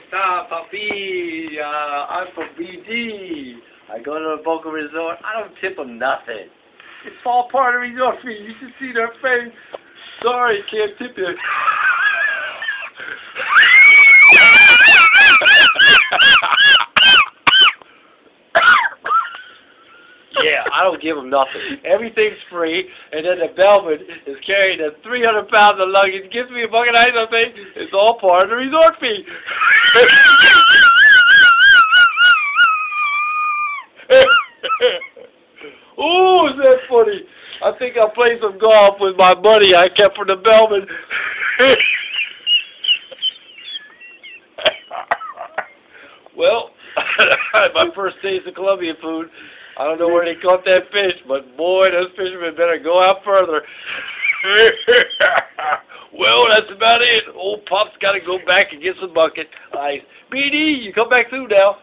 está, papi? I'm from BG. I go to a Boca Resort. I don't tip them nothing. It's all part of the resort fee. You should see their face. Sorry, can't tip you. Yeah, I don't give them nothing. Everything's free, and then the bellman is carrying the 300 pounds of luggage, gives me a bucket of ice, I think it's all part of the resort fee. Ooh, is that funny? I think I'll play some golf with my buddy I kept from the bellman. Well, my first taste of Colombian food. I don't know where they caught that fish, but boy, those fishermen better go out further. Well, that's about it. Old Pop's got to go back and get some bucket ice. BD, you come back through now.